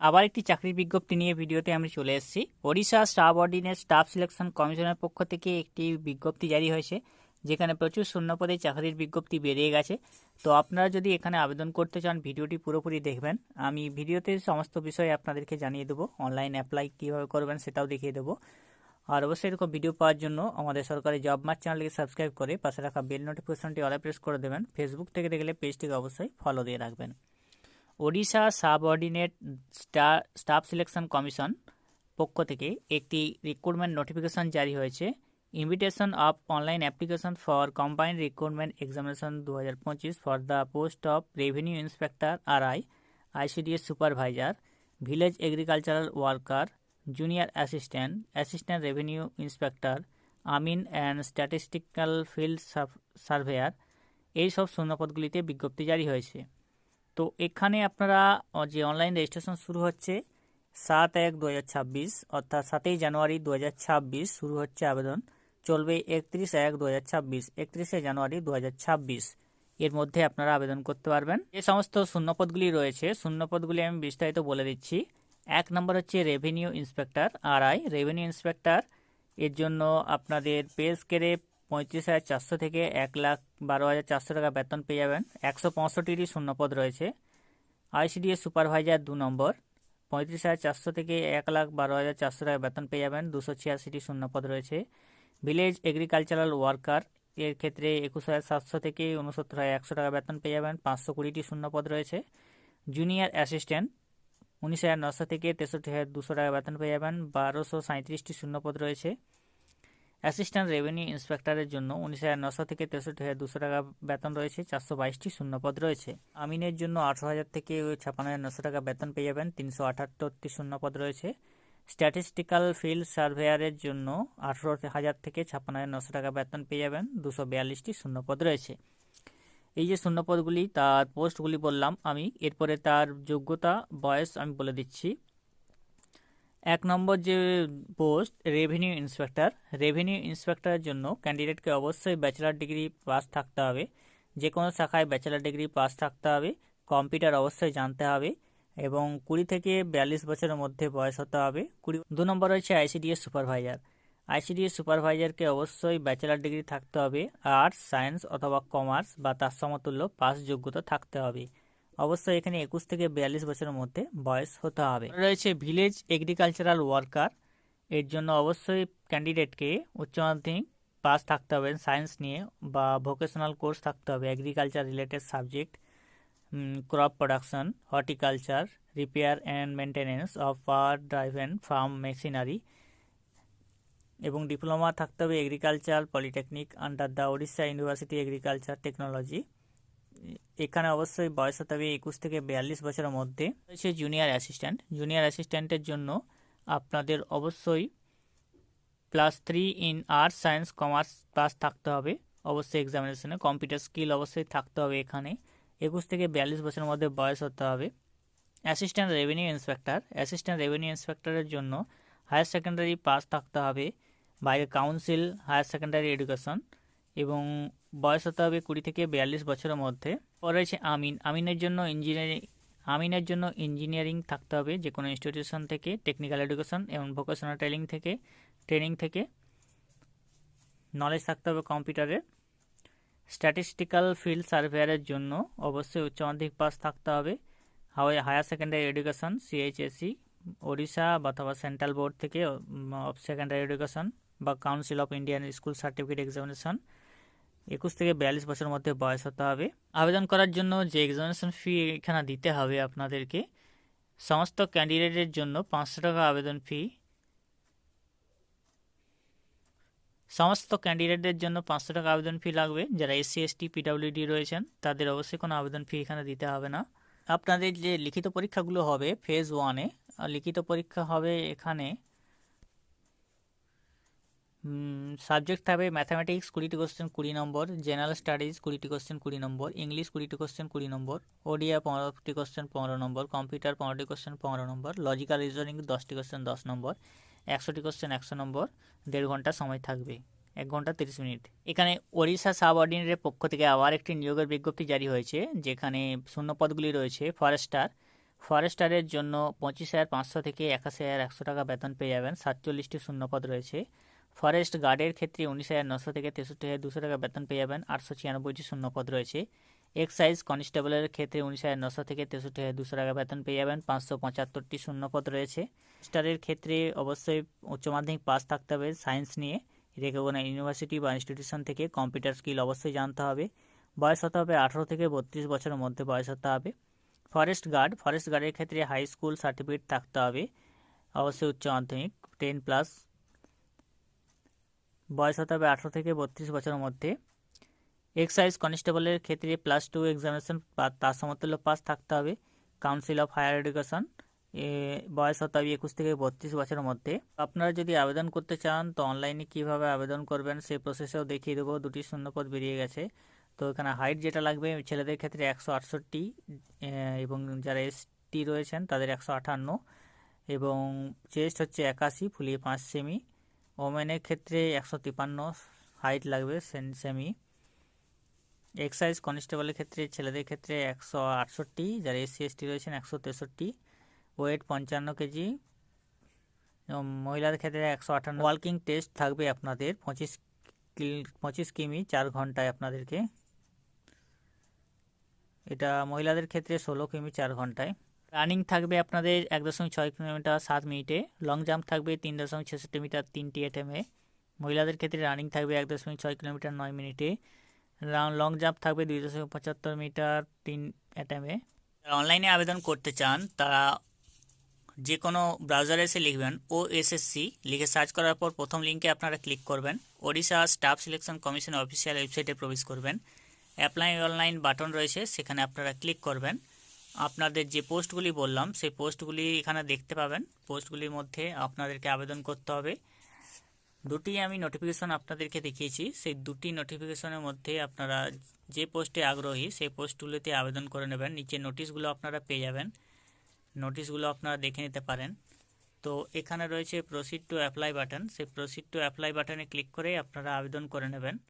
আবার একটি চাকরির বিজ্ঞপ্তি নিয়ে ভিডিওতে আমি চলে এসেছি। ওড়িশা সাবঅর্ডিনেট স্টাফ সিলেকশন কমিশনের পক্ষ থেকে একটি বিজ্ঞপ্তি জারি হয়েছে, যেখানে প্রচুর শূন্যপদে চাকরির বিজ্ঞপ্তি বেরিয়ে গেছে। তো আপনারা যদি এখানে আবেদন করতে চান, ভিডিওটি পুরোপুরি দেখবেন। আমি ভিডিওতে সমস্ত বিষয় আপনাদেরকে জানিয়ে দেবো। অনলাইন অ্যাপ্লাই কীভাবে করবেন সেটাও দেখিয়ে দেবো। আর অবশ্যই এরকম ভিডিও পাওয়ার জন্য আমাদের সরকারি জব মার্ট চ্যানেলকে সাবস্ক্রাইব করে পাশে রাখা বেল নোটিফিকেশনটি অলে প্রেস করে দেবেন। ফেসবুক থেকে দেখলে পেজটিকে অবশ্যই ফলো দিয়ে রাখবেন। Odisha subordinate staff selection commission পক্ষ থেকে একটি রিক্রুটমেন্ট নোটিফিকেশন জারি হয়েছে। Invitation of online application for combined recruitment examination 2025 for the post of revenue inspector RI, ICDS supervisor, village agricultural worker, junior assistant, assistant revenue inspector, Amin and statistical field surveyor, এইসব শূন্যপদগুলিতে বিজ্ঞপ্তি জারি হয়েছে। তো এখানে আপনারা যে অনলাইন রেজিস্ট্রেশন শুরু হচ্ছে 7/1/2026, অর্থাৎ 7ই জানুয়ারি 2026 শুরু হচ্ছে আবেদন, চলবে 31/1/2026, 31শে জানুয়ারি 2026 এর মধ্যে আপনারা আবেদন করতে পারবেন। যে সমস্ত শূন্যপদগুলি রয়েছে, শূন্যপদগুলি আমি বিস্তারিত বলে দিচ্ছি। 1 নম্বর হচ্ছে revenue inspector RI. Revenue inspector এর জন্য আপনাদের পে স্কেলে 35,400 থেকে 1,12,400 টাকা বেতন পেয়ে যাবেন। 165টি শূন্যপদ রয়েছে। আইসিডিএস সুপারভাইজার 2 নম্বর, 35,400 থেকে 1,12,400 টাকা বেতন পেয়ে যাবেন। 286টি শূন্যপদ রয়েছে। ভিলেজ এগ্রিকালচারাল ওয়ার্কার এর ক্ষেত্রে 21,700 থেকে 69,100 টাকা বেতন পেয়ে যাবেন। 520টি শূন্যপদ রয়েছে। জুনিয়র অ্যাসিস্ট্যান্ট 19,900 থেকে 63,200 টাকা বেতন পেয়ে যাবেন। 1237টি শূন্যপদ রয়েছে। অ্যাসিস্ট্যান্ট রেভিনিউ ইন্সপেক্টরের জন্য 19,900 থেকে 63,200 টাকা বেতন রয়েছে। 422টি শূন্যপদ রয়েছে। আমিনের জন্য 18,000 থেকে 56,900 টাকা বেতন পেয়ে যাবেন। 378টি শূন্যপদ রয়েছে। স্ট্যাটিস্টিক্যাল ফিল্ড সার্ভেয়ারের জন্য 18,000 থেকে 56,900 টাকা বেতন পেয়ে যাবেন। 242টি শূন্যপদ রয়েছে। এই যে শূন্যপদগুলি, তার পোস্টগুলি বললাম আমি। এরপরে তার যোগ্যতা, বয়স আমি বলে দিচ্ছি। 1 নম্বর যে পোস্ট রেভিনিউ ইন্সপেক্টর। রেভিনিউ ইন্সপেক্টরের জন্য ক্যান্ডিডেটকে অবশ্যই ব্যাচেলার ডিগ্রি পাস থাকতে হবে। যে কোনো শাখায় ব্যাচেলার ডিগ্রি পাস থাকতে হবে। কম্পিউটার অবশ্যই জানতে হবে এবং 20 থেকে 42 বছরের মধ্যে বয়স হতে হবে। 2 নম্বর রয়েছে আইসিডিএস সুপারভাইজার। আইসিডিএস সুপারভাইজারকে অবশ্যই ব্যাচেলার ডিগ্রি থাকতে হবে। আর্টস, সায়েন্স অথবা কমার্স বা তার সমতুল্য পাস যোগ্যতা থাকতে হবে। অবশ্যই এখানে 21 থেকে 42 বছরের মধ্যে বয়স হতে হবে। রয়েছে ভিলেজ এগ্রিকালচারাল ওয়ার্কার। এর জন্য অবশ্যই ক্যান্ডিডেটকে উচ্চ মাধ্যমিক পাস থাকতে হবে সায়েন্স নিয়ে, বা ভোকেশনাল কোর্স থাকতে হবে agriculture related subject, crop production, horticulture, repair and maintenance of power driven farm machinery, এবং ডিপ্লোমা থাকতে হবে agriculture polytechnic under the Odisha university agriculture technology. এখানে অবশ্যই বয়স হতে হবে 21 থেকে 42 বছরের মধ্যে। রয়েছে জুনিয়র অ্যাসিস্ট্যান্ট। জুনিয়র অ্যাসিস্ট্যান্টের জন্য আপনাদের অবশ্যই +3 in arts, science, commerce pass থাকতে হবে অবশ্যই এক্সামিনেশনে। কম্পিউটার স্কিল অবশ্যই থাকতে হবে এখানে। 21 থেকে 42 বছরের মধ্যে বয়স হতে হবে। Assistant revenue inspector. Assistant revenue ইন্সপেক্টরের জন্য হায়ার সেকেন্ডারি পাস থাকতে হবে বাইরে কাউন্সিল হায়ার সেকেন্ডারি এডুকেশন, এবং বয়স হতে হবে 20 থেকে 42 বছরের মধ্যে। পরে রয়েছে আমিন। আমিনের জন্য ইঞ্জিনিয়ারিং থাকতে হবে যে কোনো ইনস্টিটিউশন থেকে, টেকনিক্যাল এডুকেশন এবং ভোকেশনাল ট্রেনিং থেকে নলেজ থাকতে হবে কম্পিউটারের। স্ট্যাটিস্টিক্যাল ফিল্ড সার্ভেয়ারের জন্য অবশ্যই উচ্চ মাধ্যমিক পাস থাকতে হবে। Higher secondary education CHSE Odisha অথবা সেন্ট্রাল বোর্ড থেকে অফ সেকেন্ডারি এডুকেশন বা council of Indian school certificate examination. 21 থেকে 42 বছরের মধ্যে বয়স হতে হবে। আবেদন করার জন্য যে এক্সামিনেশন ফি এখানে দিতে হবে আপনাদেরকে, সমস্ত ক্যান্ডিডেটের জন্য 500 টাকা আবেদন ফি। সমস্ত ক্যান্ডিডেটদের জন্য 500 টাকা আবেদন ফি লাগবে। যারা SC ST PWD রয়েছেন তাদের অবশ্যই কোনো আবেদন ফি এখানে দিতে হবে না। আপনাদের যে লিখিত পরীক্ষাগুলো হবে ফেজ 1-এ, লিখিত পরীক্ষা হবে এখানে সাবজেক্ট থাকবে ম্যাথামেটিক্স 20টি কোশ্চেন 20 নম্বর, জেনারেল স্টাডিজ 20টি কোশ্চেন 20 নম্বর, ইংলিশ 20টি কোশ্চেন 20 নম্বর, ওডিয়া 15টি কোশ্চেন 15 নম্বর, কম্পিউটার 15টি কোশ্চেন 15 নম্বর, লজিক্যাল রিজনিং 10টি কোশ্চেন 10 নম্বর, 100টি কোশ্চেন 100 নম্বর। 1.5 ঘন্টা সময় থাকবে, 1 ঘন্টা 30 মিনিট। এখানে ওড়িশা সাবঅর্ডিনেটের পক্ষ থেকে আবার একটি নিয়োগের বিজ্ঞপ্তি জারি হয়েছে, যেখানে শূন্যপদগুলি রয়েছে ফরেস্টারের জন্য 25,500 থেকে 81,100 টাকা বেতন পেয়ে যাবেন, 47টি শূন্যপদ রয়েছে। ফরেস্ট গার্ডের ক্ষেত্রে 19,900 থেকে 63,200 টাকা বেতন পেয়ে যাবেন, 896টি শূন্যপদ রয়েছে। এক্সাইজ কনস্টেবলের ক্ষেত্রে 19,900 থেকে 63,200 টাকা বেতন পেয়ে যাবেন, 575টি শূন্যপদ রয়েছে। স্টারের ক্ষেত্রে অবশ্যই উচ্চ মাধ্যমিক পাস থাকতে হবে সায়েন্স নিয়ে, রেকগনাইজড ইউনিভার্সিটি বা ইনস্টিটিউশন থেকে। কম্পিউটার স্কিল অবশ্যই জানতে হবে। বয়স হতে হবে 18 থেকে 32 বছরের মধ্যে বয়স হতে হবে। ফরেস্ট গার্ডের ক্ষেত্রে হাই স্কুল সার্টিফিকেট থাকতে হবে, অবশ্যই উচ্চ মাধ্যমিক 10+। বয়স হতে হবে 18 থেকে 32 বছরের মধ্যে। এক্সাইজ কনস্টেবলের ক্ষেত্রে +2 এক্সামিনেশন বা তার সমতুল্য পাস থাকতে হবে। কাউন্সিল অফ হায়ার এডুকেশন, বয়স হতে হবে 21 থেকে 32 বছরের মধ্যে। আপনারা যদি আবেদন করতে চান তো অনলাইনে কিভাবে আবেদন করবেন সেই প্রসেসেও দেখিয়ে দেবো। 2টি শূন্যপদ বেরিয়ে গেছে। তো এখানে হাইট যেটা লাগবে ছেলেদের ক্ষেত্রে 168 এবং যারা এসটি রয়েছেন তাদের 158, এবং চেস্ট হচ্ছে 81 ফুলিয়ে 5 সেমি। ওমেনের ক্ষেত্রে 153 হাইট লাগবে সেমি। এক্সাইজ কনস্টেবলের ক্ষেত্রে ছেলেদের ক্ষেত্রে 168, যারা এসসি এসটি রয়েছেন 163, ওয়েট 55 কেজি। মহিলাদের ক্ষেত্রে 158। ওয়ার্কিং টেস্ট থাকবে আপনাদের 25 কিমি 4 ঘন্টায় আপনাদেরকে। এটা মহিলাদের ক্ষেত্রে 16 কিমি 4 ঘন্টায়। রানিং থাকবে আপনাদের 1.6 কিলোমিটার 7 মিনিটে। লং জাম্প থাকবে 3.66 মিটার 3টি অ্যাটেমে। মহিলাদের ক্ষেত্রে রানিং থাকবে 1.6 কিলোমিটার 9 মিনিটে। লং জাম্প থাকবে 2.75 মিটার 3 অ্যাটেমে। অনলাইনে আবেদন করতে চান তারা যে কোনো ব্রাউজারে এসে লিখবেন OSSC, লিখে সার্চ করার পর প্রথম লিঙ্কে আপনারা ক্লিক করবেন। Odisha staff selection commission official ওয়েবসাইটে প্রবেশ করবেন। অ্যাপ্লাই অনলাইন বাটন রয়েছে, সেখানে আপনারা ক্লিক করবেন। আপনাদের যে পোস্টগুলি বললাম সেই পোস্টগুলি এখানে দেখতে পাবেন। পোস্টগুলির মধ্যে আপনাদেরকে আবেদন করতে হবে। 2টি আমি নোটিফিকেশন আপনাদেরকে দেখিয়েছি, সেই 2টি নোটিফিকেশনের মধ্যে আপনারা যে পোস্টে আগ্রহী সেই পোস্টগুলিতে আবেদন করে নেবেন। নিচে নোটিশগুলো আপনারা পেয়ে যাবেন, নোটিশগুলো আপনারা দেখে নিতে পারেন। তো এখানে রয়েছে প্রসিড টু অ্যাপ্লাই বাটন, সেই প্রসিড টু অ্যাপ্লাই বাটনে ক্লিক করে আপনারা আবেদন করে নেবেন।